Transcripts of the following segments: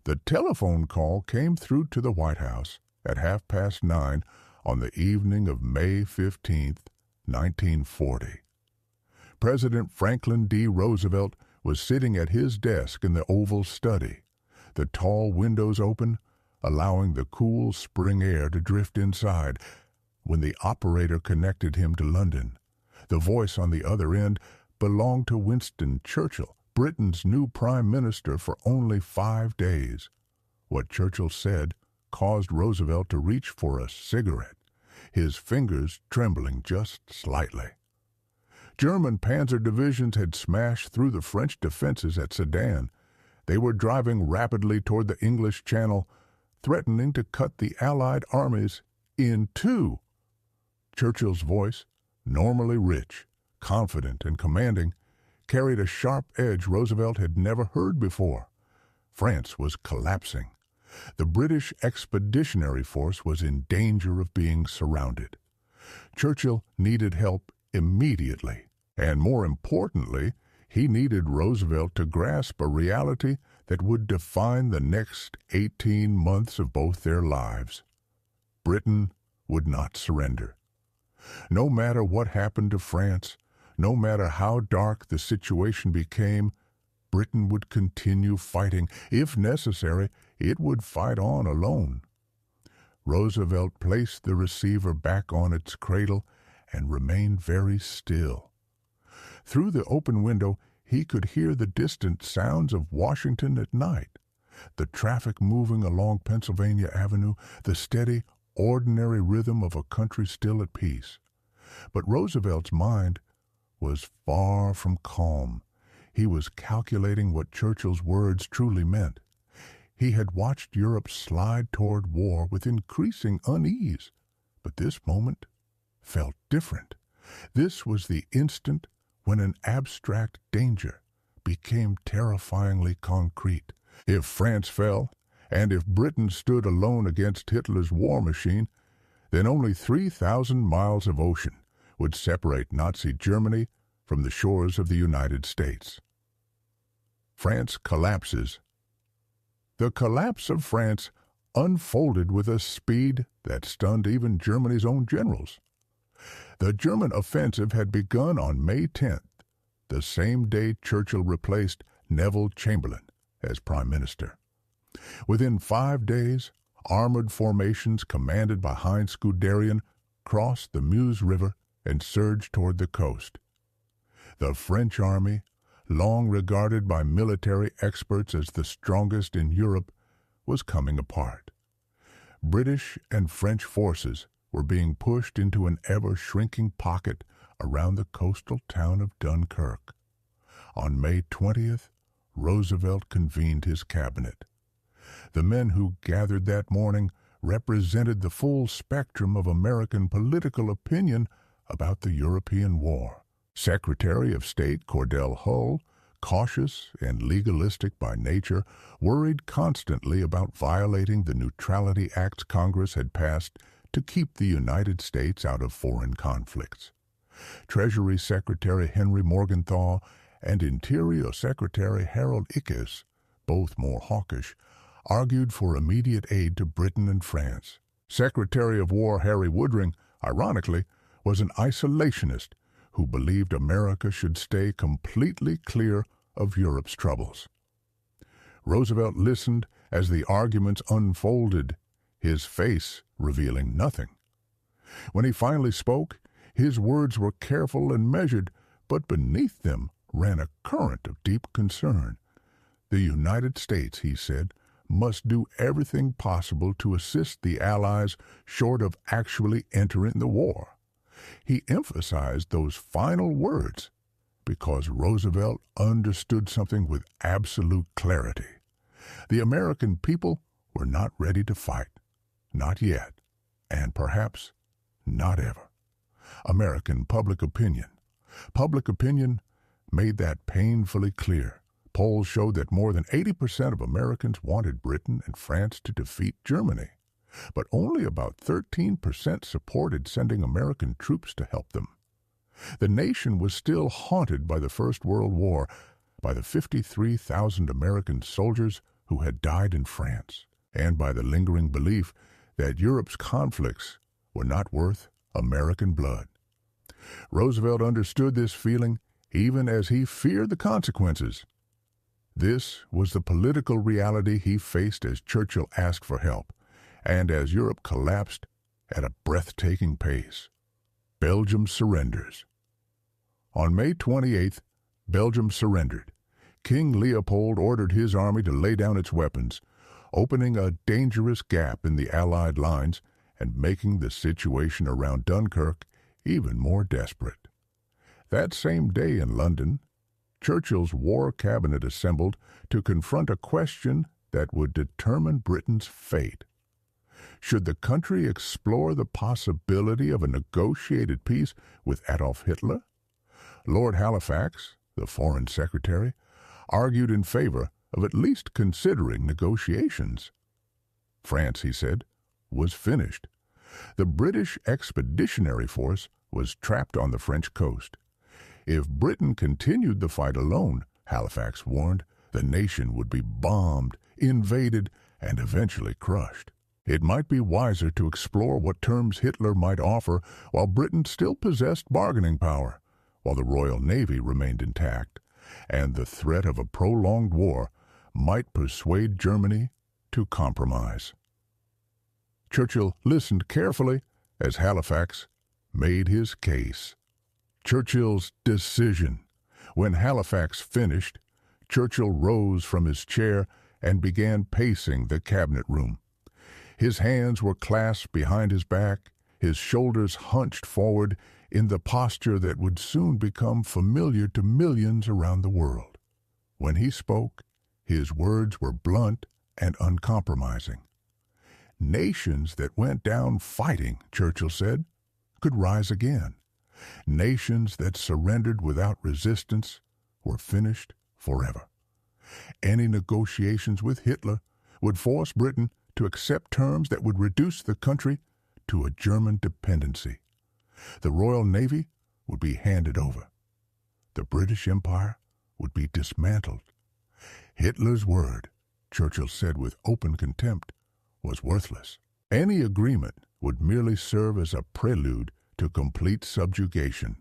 The telephone call came through to the White House at 9:30 on the evening of May 15, 1940. President Franklin D. Roosevelt was sitting at his desk in the Oval Study, the tall windows open, allowing the cool spring air to drift inside, when the operator connected him to London. The voice on the other end belonged to Winston Churchill, Britain's new Prime Minister for only 5 days. What Churchill said caused Roosevelt to reach for a cigarette, his fingers trembling just slightly. German panzer divisions had smashed through the French defenses at Sedan. They were driving rapidly toward the English Channel, threatening to cut the Allied armies in two. Churchill's voice, normally rich, confident, and commanding, carried a sharp edge Roosevelt had never heard before. France was collapsing. The British Expeditionary Force was in danger of being surrounded. Churchill needed help immediately, and more importantly, he needed Roosevelt to grasp a reality that would define the next 18 months of both their lives. Britain would not surrender. No matter what happened to France, no matter how dark the situation became, Britain would continue fighting. If necessary, it would fight on alone. Roosevelt placed the receiver back on its cradle and remained very still. Through the open window, he could hear the distant sounds of Washington at night, the traffic moving along Pennsylvania Avenue, the steady, ordinary rhythm of a country still at peace. But Roosevelt's mind was far from calm. He was calculating what Churchill's words truly meant. He had watched Europe slide toward war with increasing unease, but this moment felt different. This was the instant when an abstract danger became terrifyingly concrete. If France fell, and if Britain stood alone against Hitler's war machine, then only 3,000 miles of ocean would separate Nazi Germany from the shores of the United States. France collapses. The collapse of France unfolded with a speed that stunned even Germany's own generals. The German offensive had begun on May 10th, the same day Churchill replaced Neville Chamberlain as Prime Minister. Within 5 days, armored formations commanded by Heinz Guderian crossed the Meuse River and surged toward the coast. The French army, long regarded by military experts as the strongest in Europe, was coming apart. British and French forces were being pushed into an ever-shrinking pocket around the coastal town of Dunkirk. On May 20th, Roosevelt convened his cabinet. The men who gathered that morning represented the full spectrum of American political opinion about the European war. Secretary of State Cordell Hull, cautious and legalistic by nature, worried constantly about violating the Neutrality Acts Congress had passed to keep the United States out of foreign conflicts. Treasury Secretary Henry Morgenthau and Interior Secretary Harold Ickes, both more hawkish, argued for immediate aid to Britain and France. Secretary of War Harry Woodring, ironically, was an isolationist who believed America should stay completely clear of Europe's troubles. Roosevelt listened as the arguments unfolded, his face revealing nothing. When he finally spoke, his words were careful and measured, but beneath them ran a current of deep concern. The United States, he said, must do everything possible to assist the Allies short of actually entering the war. He emphasized those final words because Roosevelt understood something with absolute clarity. The American people were not ready to fight, not yet, and perhaps not ever. American public opinion made that painfully clear. Polls showed that more than 80% of Americans wanted Britain and France to defeat Germany, but only about 13% supported sending American troops to help them. The nation was still haunted by the First World War, by the 53,000 American soldiers who had died in France, and by the lingering belief that Europe's conflicts were not worth American blood. Roosevelt understood this feeling even as he feared the consequences. This was the political reality he faced as Churchill asked for help, and as Europe collapsed at a breathtaking pace. Belgium surrenders. On May 28th, Belgium surrendered. King Leopold ordered his army to lay down its weapons, opening a dangerous gap in the Allied lines and making the situation around Dunkirk even more desperate. That same day in London, Churchill's war cabinet assembled to confront a question that would determine Britain's fate. Should the country explore the possibility of a negotiated peace with Adolf Hitler? Lord Halifax, the Foreign Secretary, argued in favor of at least considering negotiations. France, he said, was finished. The British Expeditionary Force was trapped on the French coast. If Britain continued the fight alone, Halifax warned, the nation would be bombed, invaded, and eventually crushed. It might be wiser to explore what terms Hitler might offer while Britain still possessed bargaining power, while the Royal Navy remained intact, and the threat of a prolonged war might persuade Germany to compromise. Churchill listened carefully as Halifax made his case. Churchill's decision. When Halifax finished, Churchill rose from his chair and began pacing the cabinet room. His hands were clasped behind his back, his shoulders hunched forward in the posture that would soon become familiar to millions around the world. When he spoke, his words were blunt and uncompromising. Nations that went down fighting, Churchill said, could rise again. Nations that surrendered without resistance were finished forever. Any negotiations with Hitler would force Britain to accept terms that would reduce the country to a German dependency. The Royal Navy would be handed over. The British Empire would be dismantled. Hitler's word, Churchill said with open contempt, was worthless. Any agreement would merely serve as a prelude to complete subjugation.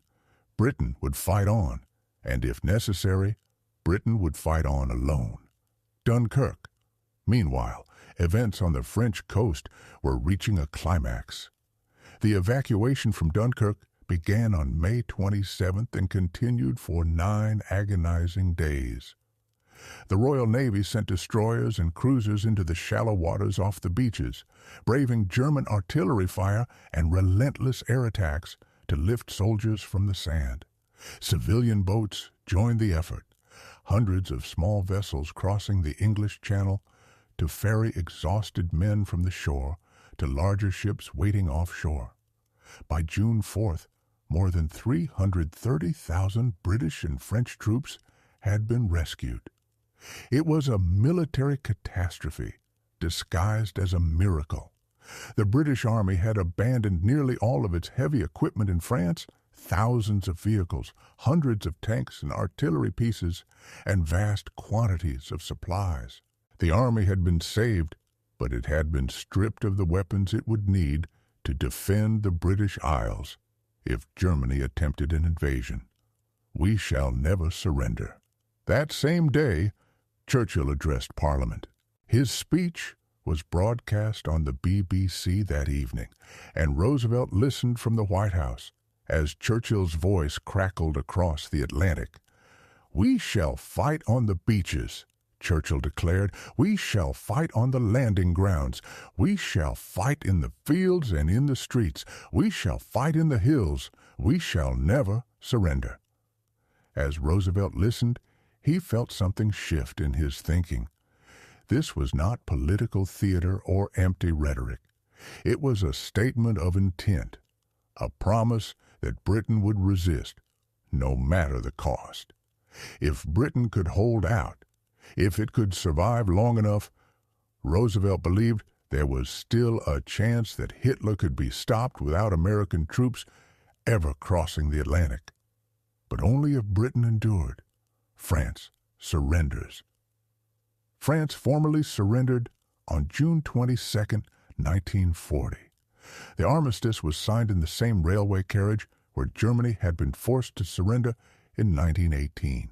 Britain would fight on, and if necessary, Britain would fight on alone. Dunkirk. Meanwhile, events on the French coast were reaching a climax. The evacuation from Dunkirk began on May 27th and continued for 9 agonizing days. The Royal Navy sent destroyers and cruisers into the shallow waters off the beaches, braving German artillery fire and relentless air attacks to lift soldiers from the sand. Civilian boats joined the effort, hundreds of small vessels crossing the English Channel to ferry exhausted men from the shore to larger ships waiting offshore. By June 4th, more than 330,000 British and French troops had been rescued. It was a military catastrophe, disguised as a miracle. The British Army had abandoned nearly all of its heavy equipment in France, thousands of vehicles, hundreds of tanks and artillery pieces, and vast quantities of supplies. The army had been saved, but it had been stripped of the weapons it would need to defend the British Isles if Germany attempted an invasion. We shall never surrender. That same day, Churchill addressed Parliament. His speech was broadcast on the BBC that evening, and Roosevelt listened from the White House as Churchill's voice crackled across the Atlantic. "We shall fight on the beaches," Churchill declared. "We shall fight on the landing grounds. We shall fight in the fields and in the streets. We shall fight in the hills. We shall never surrender." As Roosevelt listened, he felt something shift in his thinking. This was not political theater or empty rhetoric. It was a statement of intent, a promise that Britain would resist, no matter the cost. If Britain could hold out, if it could survive long enough, Roosevelt believed there was still a chance that Hitler could be stopped without American troops ever crossing the Atlantic. But only if Britain endured. France surrenders. France formally surrendered on June 22, 1940. The armistice was signed in the same railway carriage where Germany had been forced to surrender in 1918.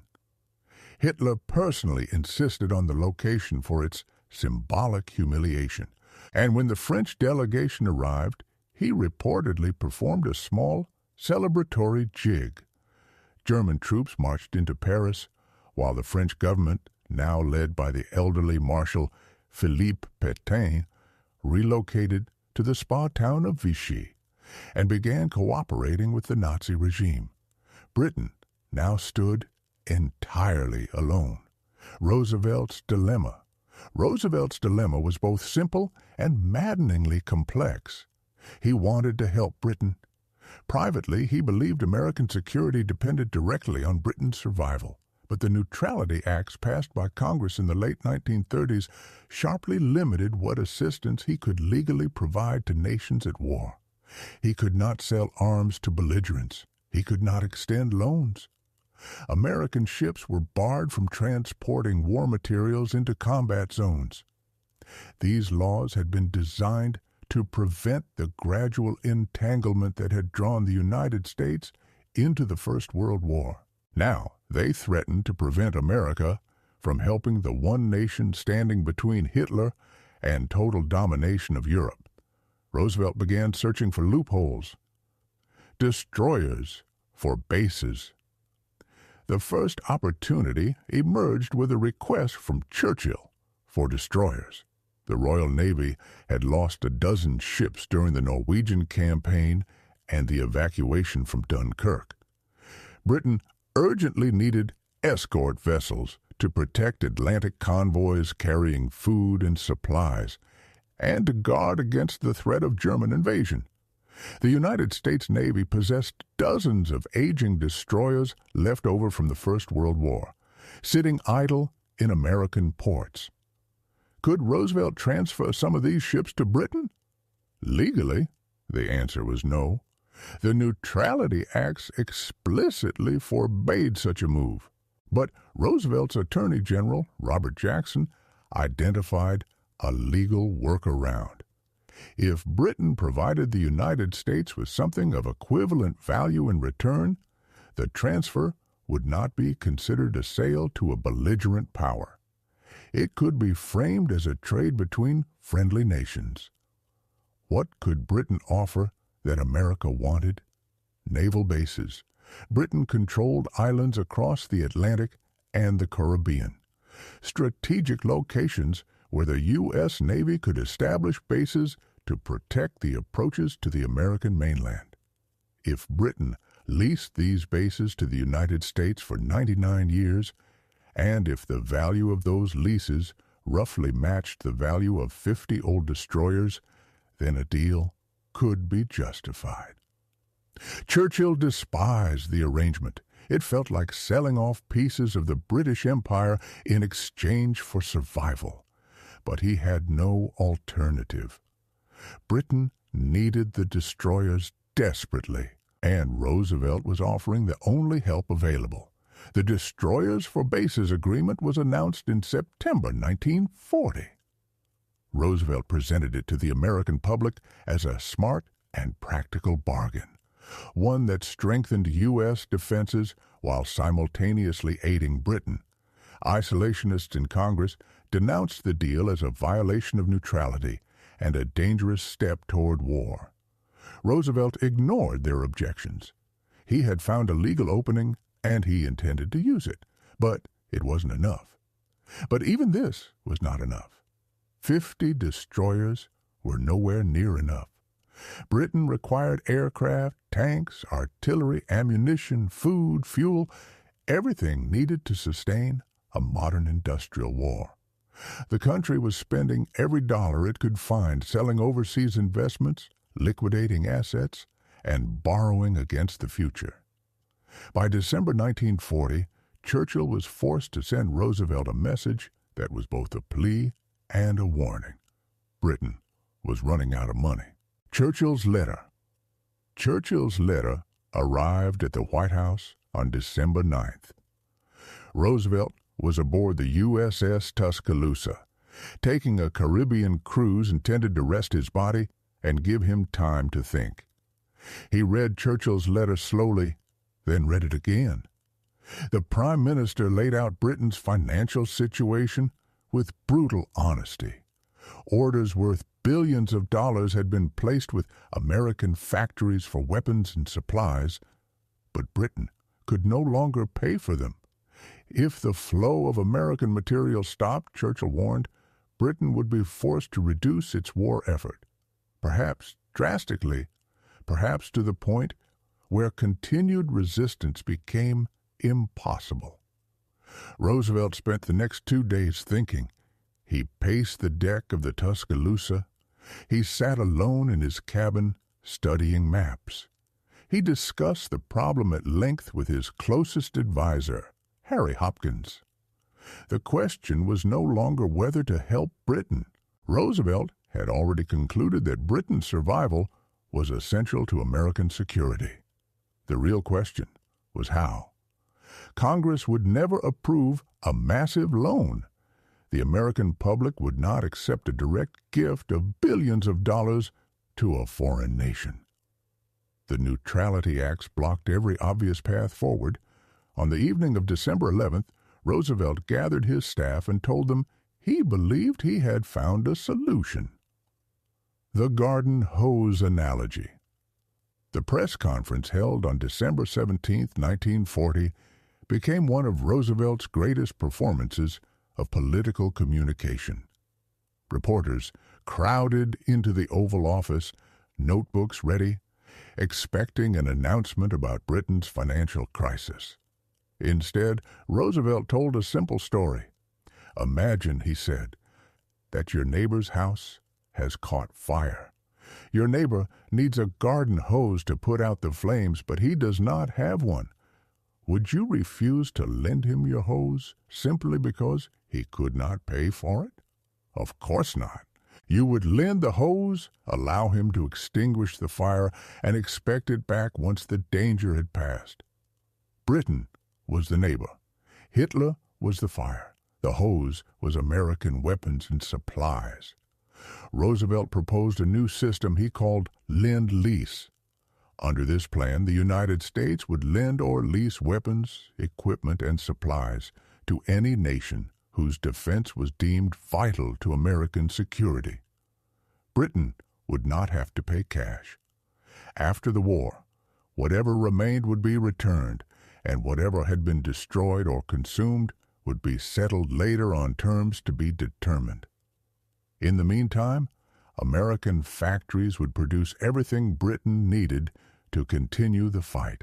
Hitler personally insisted on the location for its symbolic humiliation, and when the French delegation arrived, he reportedly performed a small celebratory jig. German troops marched into Paris, while the French government, now led by the elderly Marshal Philippe Pétain, relocated to the spa town of Vichy and began cooperating with the Nazi regime. Britain now stood entirely alone. Roosevelt's dilemma. Roosevelt's dilemma was both simple and maddeningly complex. He wanted to help Britain. Privately, he believed American security depended directly on Britain's survival. But the Neutrality Acts passed by Congress in the late 1930s sharply limited what assistance he could legally provide to nations at war. He could not sell arms to belligerents. He could not extend loans. American ships were barred from transporting war materials into combat zones. These laws had been designed to prevent the gradual entanglement that had drawn the United States into the First World War. Now, they threatened to prevent America from helping the one nation standing between Hitler and total domination of Europe. Roosevelt began searching for loopholes, destroyers for bases. The first opportunity emerged with a request from Churchill for destroyers. The Royal Navy had lost a dozen ships during the Norwegian campaign and the evacuation from Dunkirk. Britain urgently needed escort vessels to protect Atlantic convoys carrying food and supplies, and to guard against the threat of German invasion. The United States Navy possessed dozens of aging destroyers left over from the First World War, sitting idle in American ports. Could Roosevelt transfer some of these ships to Britain? Legally, the answer was no. The Neutrality Acts explicitly forbade such a move. But Roosevelt's Attorney General, Robert Jackson, identified a legal workaround. If Britain provided the United States with something of equivalent value in return, the transfer would not be considered a sale to a belligerent power. It could be framed as a trade between friendly nations. What could Britain offer that America wanted? Naval bases. Britain controlled islands across the Atlantic and the Caribbean. Strategic locations where the U.S. Navy could establish bases to protect the approaches to the American mainland. If Britain leased these bases to the United States for 99 years, and if the value of those leases roughly matched the value of 50 old destroyers, then a deal could be justified. Churchill despised the arrangement. It felt like selling off pieces of the British Empire in exchange for survival. But he had no alternative. Britain needed the destroyers desperately, and Roosevelt was offering the only help available. The Destroyers for Bases Agreement was announced in September 1940. Roosevelt presented it to the American public as a smart and practical bargain, one that strengthened U.S. defenses while simultaneously aiding Britain. Isolationists in Congress denounced the deal as a violation of neutrality and a dangerous step toward war. Roosevelt ignored their objections. He had found a legal opening, and he intended to use it, but it wasn't enough. But even this was not enough. 50 destroyers were nowhere near enough. Britain required aircraft, tanks, artillery, ammunition, food, fuel, everything needed to sustain a modern industrial war. The country was spending every dollar it could find selling overseas investments, liquidating assets, and borrowing against the future. By December 1940, Churchill was forced to send Roosevelt a message that was both a plea and a warning. Britain was running out of money. Churchill's letter. Churchill's letter arrived at the White House on December 9th. Roosevelt was aboard the USS Tuscaloosa, taking a Caribbean cruise intended to rest his body and give him time to think. He read Churchill's letter slowly, then read it again. The Prime Minister laid out Britain's financial situation with brutal honesty. Orders worth billions of dollars had been placed with American factories for weapons and supplies, but Britain could no longer pay for them. If the flow of American material stopped, Churchill warned, Britain would be forced to reduce its war effort, perhaps drastically, perhaps to the point where continued resistance became impossible. Roosevelt spent the next 2 days thinking. He paced the deck of the Tuscaloosa. He sat alone in his cabin, studying maps. He discussed the problem at length with his closest advisor, Harry Hopkins. The question was no longer whether to help Britain. Roosevelt had already concluded that Britain's survival was essential to American security. The real question was how. Congress would never approve a massive loan. The American public would not accept a direct gift of billions of dollars to a foreign nation. The Neutrality Acts blocked every obvious path forward. On the evening of December 11th, Roosevelt gathered his staff and told them he believed he had found a solution. The garden hose analogy. The press conference held on December 17, 1940, became one of Roosevelt's greatest performances of political communication. Reporters crowded into the Oval Office, notebooks ready, expecting an announcement about Britain's financial crisis. Instead, Roosevelt told a simple story. Imagine, he said, that your neighbor's house has caught fire. Your neighbor needs a garden hose to put out the flames, but he does not have one. Would you refuse to lend him your hose simply because he could not pay for it? Of course not. You would lend the hose, allow him to extinguish the fire, and expect it back once the danger had passed. Britain was the neighbor. Hitler was the fire. The hose was American weapons and supplies. Roosevelt proposed a new system he called Lend-Lease. Under this plan, the United States would lend or lease weapons, equipment, and supplies to any nation whose defense was deemed vital to American security. Britain would not have to pay cash. After the war, whatever remained would be returned, and whatever had been destroyed or consumed would be settled later on terms to be determined. In the meantime, American factories would produce everything Britain needed to continue the fight.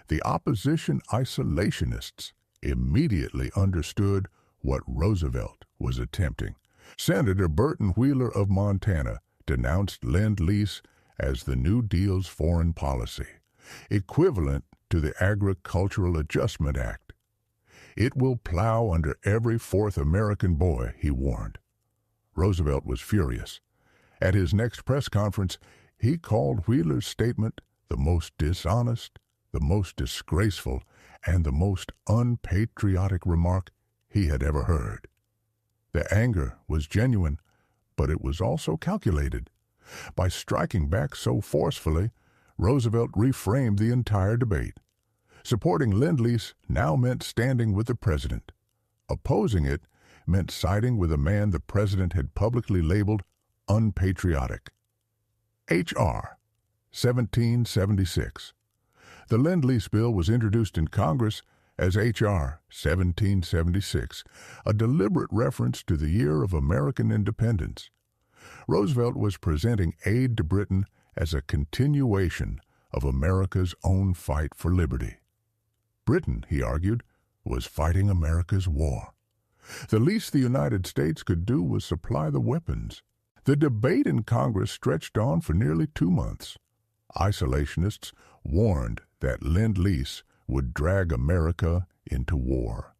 The opposition isolationists immediately understood what Roosevelt was attempting. Senator Burton Wheeler of Montana denounced Lend-Lease as the New Deal's foreign policy, equivalent to the Agricultural Adjustment Act. It will plow under every fourth American boy, he warned. Roosevelt was furious. At his next press conference, he called Wheeler's statement the most dishonest, the most disgraceful, and the most unpatriotic remark he had ever heard. The anger was genuine, but it was also calculated. By striking back so forcefully, Roosevelt reframed the entire debate. Supporting Lend-Lease now meant standing with the president. Opposing it meant siding with a man the president had publicly labeled unpatriotic. H.R. 1776. The Lend-Lease bill was introduced in Congress as H.R. 1776, a deliberate reference to the year of American independence. Roosevelt was presenting aid to Britain as a continuation of America's own fight for liberty. Britain, he argued, was fighting America's war. The least the United States could do was supply the weapons. The debate in Congress stretched on for nearly 2 months. Isolationists warned that Lend-Lease would drag America into war.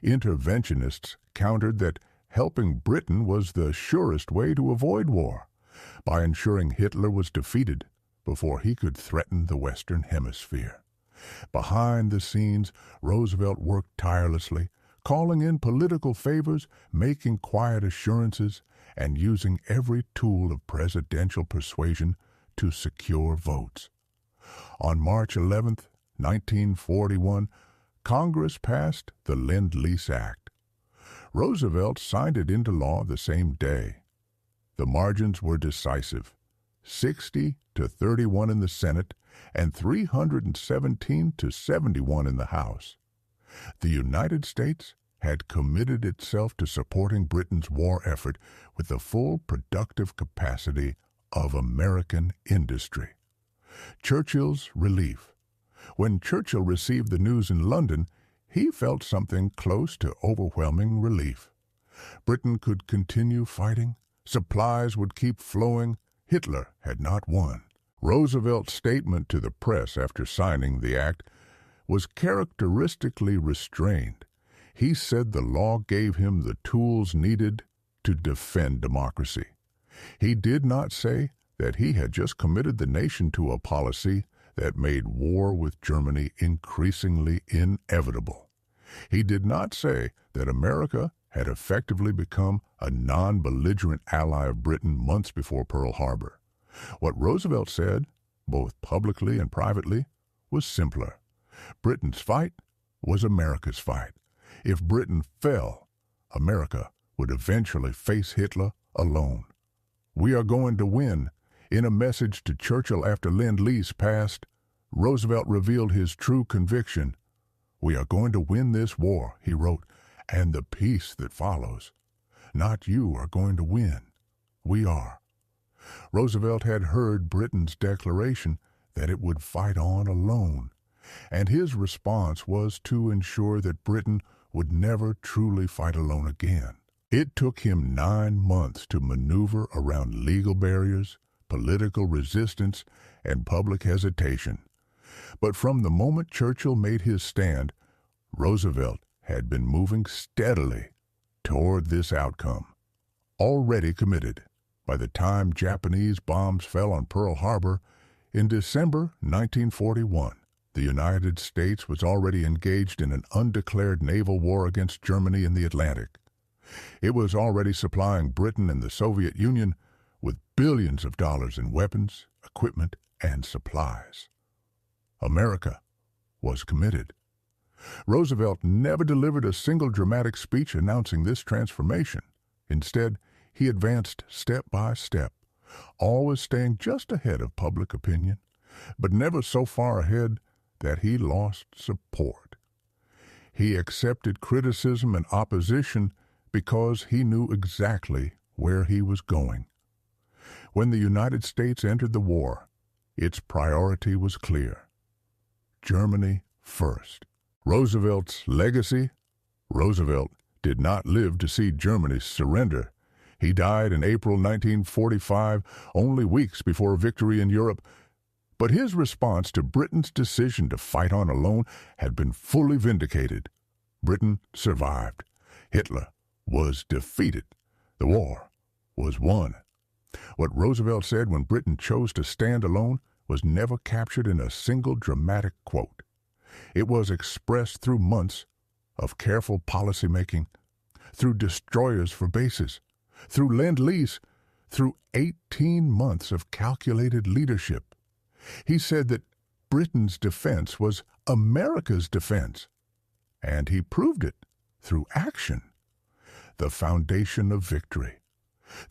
Interventionists countered that helping Britain was the surest way to avoid war, by ensuring Hitler was defeated before he could threaten the Western Hemisphere. Behind the scenes, Roosevelt worked tirelessly, calling in political favors, making quiet assurances, and using every tool of presidential persuasion to secure votes. On March 11, 1941, Congress passed the Lend-Lease Act. Roosevelt signed it into law the same day. The margins were decisive, 60 to 31 in the Senate and 317 to 71 in the House. The United States had committed itself to supporting Britain's war effort with the full productive capacity of American industry. Churchill's relief. When Churchill received the news in London, he felt something close to overwhelming relief. Britain could continue fighting, supplies would keep flowing, Hitler had not won. Roosevelt's statement to the press after signing the act was characteristically restrained. He said the law gave him the tools needed to defend democracy. He did not say that he had just committed the nation to a policy that made war with Germany increasingly inevitable. He did not say that America had effectively become a non-belligerent ally of Britain months before Pearl Harbor. What Roosevelt said, both publicly and privately, was simpler. Britain's fight was America's fight. If Britain fell, America would eventually face Hitler alone. We are going to win. In a message to Churchill after Lend-Lease passed, Roosevelt revealed his true conviction. We are going to win this war, he wrote, and the peace that follows. Not you are going to win. We are. Roosevelt had heard Britain's declaration that it would fight on alone, and his response was to ensure that Britain would never truly fight alone again. It took him 9 months to maneuver around legal barriers, political resistance, and public hesitation. But from the moment Churchill made his stand, Roosevelt had been moving steadily toward this outcome. Already committed, by the time Japanese bombs fell on Pearl Harbor in December 1941, the United States was already engaged in an undeclared naval war against Germany in the Atlantic. It was already supplying Britain and the Soviet Union with billions of dollars in weapons, equipment, and supplies. America was committed. Roosevelt never delivered a single dramatic speech announcing this transformation. Instead, he advanced step by step, always staying just ahead of public opinion, but never so far ahead that he lost support. He accepted criticism and opposition because he knew exactly where he was going. When the United States entered the war, its priority was clear. Germany first. Roosevelt's legacy? Roosevelt did not live to see Germany's surrender. He died in April 1945, only weeks before victory in Europe. But his response to Britain's decision to fight on alone had been fully vindicated. Britain survived. Hitler was defeated. The war was won. What Roosevelt said when Britain chose to stand alone was never captured in a single dramatic quote. It was expressed through months of careful policymaking, through destroyers for bases, through Lend-Lease, through 18 months of calculated leadership. He said that Britain's defense was America's defense, and he proved it through action. The foundation of victory.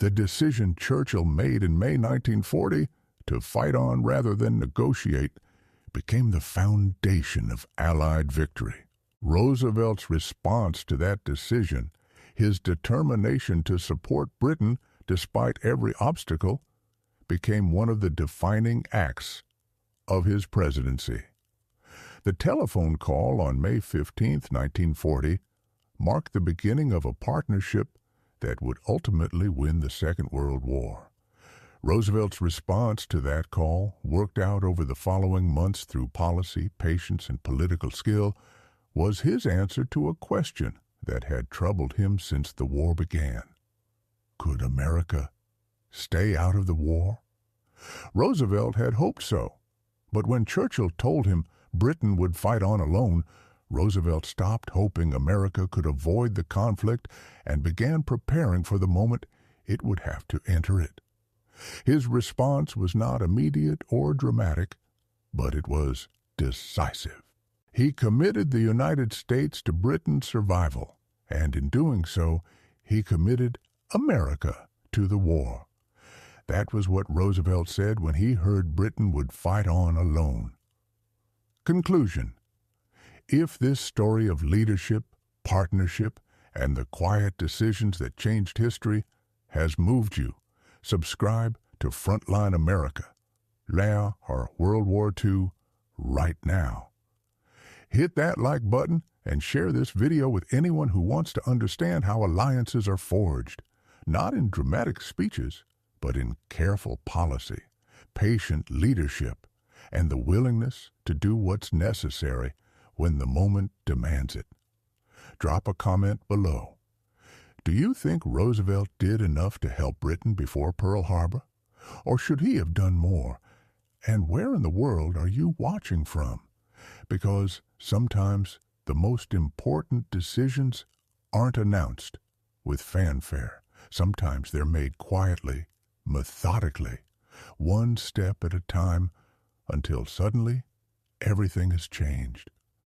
The decision Churchill made in May 1940 to fight on rather than negotiate became the foundation of Allied victory. Roosevelt's response to that decision, his determination to support Britain despite every obstacle, became one of the defining acts of his presidency. The telephone call on May 15, 1940, marked the beginning of a partnership that would ultimately win the Second World War. Roosevelt's response to that call, worked out over the following months through policy, patience, and political skill, was his answer to a question that had troubled him since the war began. Could America stay out of the war? Roosevelt had hoped so, but when Churchill told him Britain would fight on alone, Roosevelt stopped hoping America could avoid the conflict and began preparing for the moment it would have to enter it. His response was not immediate or dramatic, but it was decisive. He committed the United States to Britain's survival, and in doing so, he committed America to the war. That was what Roosevelt said when he heard Britain would fight on alone. Conclusion: if this story of leadership, partnership, and the quiet decisions that changed history has moved you, subscribe to Frontline America, now or World War II, right now. Hit that like button and share this video with anyone who wants to understand how alliances are forged, not in dramatic speeches, but in careful policy, patient leadership, and the willingness to do what's necessary when the moment demands it. Drop a comment below. Do you think Roosevelt did enough to help Britain before Pearl Harbor? Or should he have done more? And where in the world are you watching from? Because sometimes the most important decisions aren't announced with fanfare. Sometimes they're made quietly, methodically, one step at a time, until suddenly everything has changed.